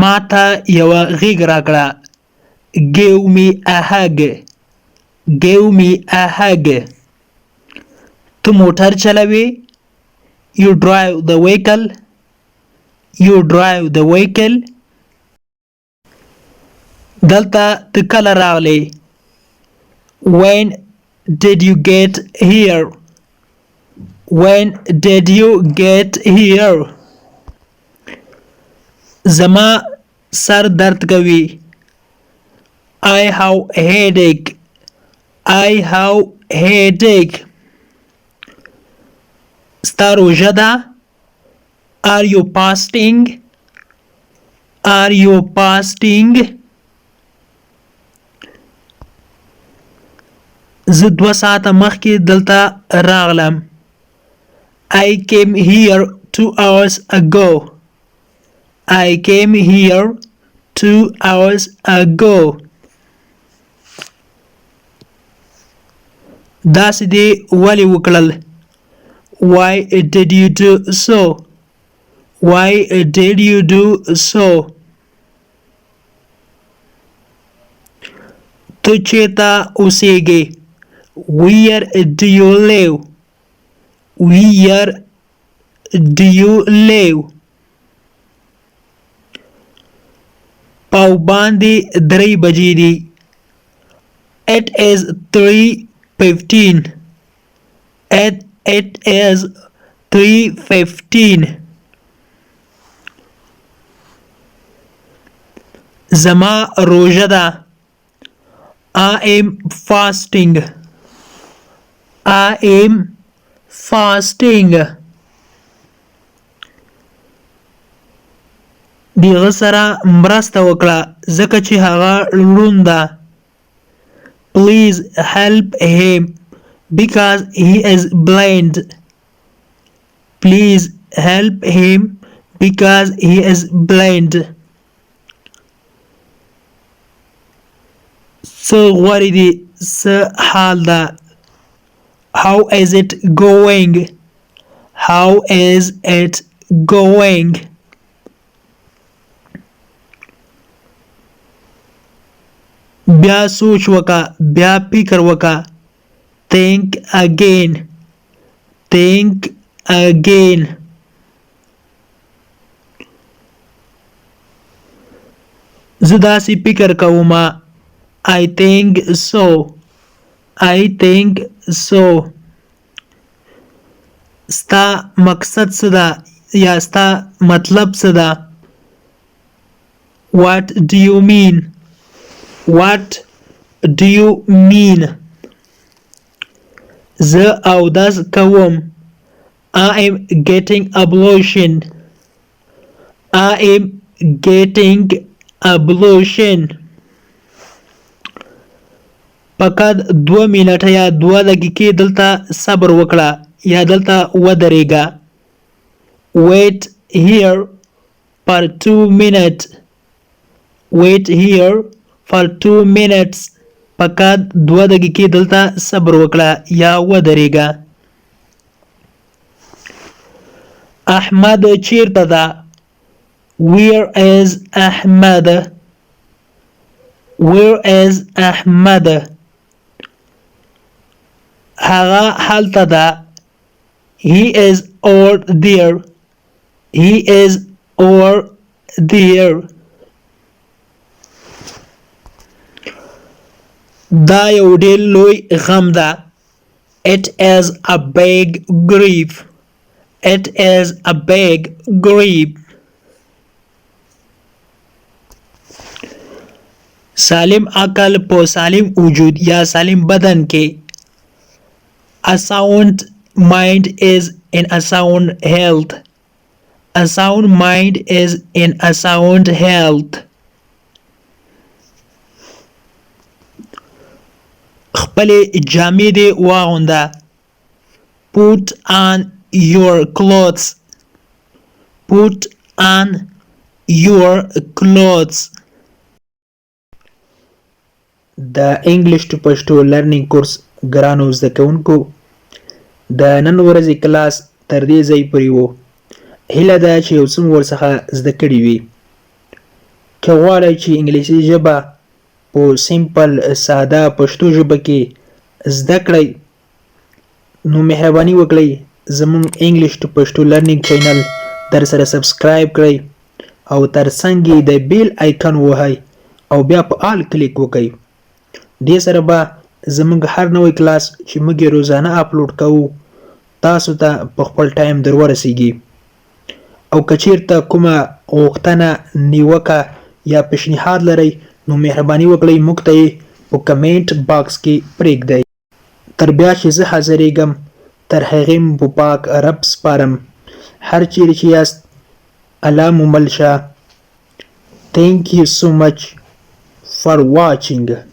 ماته یوه غېږ راکړه. Give me a hug. Give me a hug. ته موټر چلوې. You drive the vehicle. You drive the vehicle. دلته ته کله راغلې. When did you get here? When did you get here? زما سر درد کوي. I have a headache. I have a headache. ستا روژه ده. Are you fasting? Are you fasting? زه 2 ساعته مخکې دلته راغلم. I came here 2 hours ago. I came here 2 hours ago. داسې دې ولې وکړل. Why did you do so? Why did you do so? ته چېرته اوسېږې. Where do you live? Where do you live? پاو باندې 3 بجې دي. It is 3:15. It is 3:15. زما روژه ده. I am fasting. I am fasting. دغه سره مرسته وکړه ځکه چې هغه ړوند ده. Please help him because he is blind. Please help him because he is blind. څه غواړې دي. څه حال ده. How is it going? How is it going? بیا سوچ وکا. بیا فکر وکا. Think again. Think again. زه داسې فکر کومه. I think so. I think so. ستا مقصد څه ده یا ستا مطلب څه ده. What do you mean? What do you mean? زه اودس کوم. I am getting ablution. I am getting ablution. فقط 2 منټه یا 2 دقیقې دلته صبر وکړه یا دلته ودرېږه. Wait here for 2 minutes. Wait here for 2 minutes. فقط 2 دقیقې دلته صبر وکړه یا ودرېږه. احمد چیرته ده. Where is Ahmad? Where is Ahmad? هغه هلته ده. He is over there. He is over there. دا یو ډېر لوی غم ده. It is a big grief. It is a big grief. سالم عقل په سالم وجود یا سالم بدن کې. A sound mind is in a sound health. A sound mind is in a sound health. خپل جامې دې واغونده. Put on your clothes. Put on your clothes. د انګلیش ټو پښتو لرنینګ کورس ګرانو زده کوونکو د نن ورځې کلاس تر دې ځای پورې و. هیله ده چې یو څه مو ورڅخه زده کړي وي. که غواړئ چې انګلیسي ژبه په سیمپل ساده پښتو ژبه کې زده کړئ نو مهرباني وکړئ زموږ انګلیش ټو پښتو لرنینګ چینل در سره سبسکرایب کړئ او ترڅنګ یې د بیل آیکن ووهئ او بیا په آل کلیک وکړئ. دې سره به زموږ هر نوی کلاس چې موږ یې روزانه اپلوډ کوو تاسو ته په خپل ټایم در ورسیږي. او که چیرته کومه غوښتنه نیوکه یا پیشنهاد لرئ نو مهرباني وکړئ موږ ته یې په کمنټ باکس کې پرېږدئ. تر بیا چې زه حاضرېږم تر هغې مو په پاک رب سپارم. هر چیرې چې یاست الله مو مل شه. Thank you so much for watching.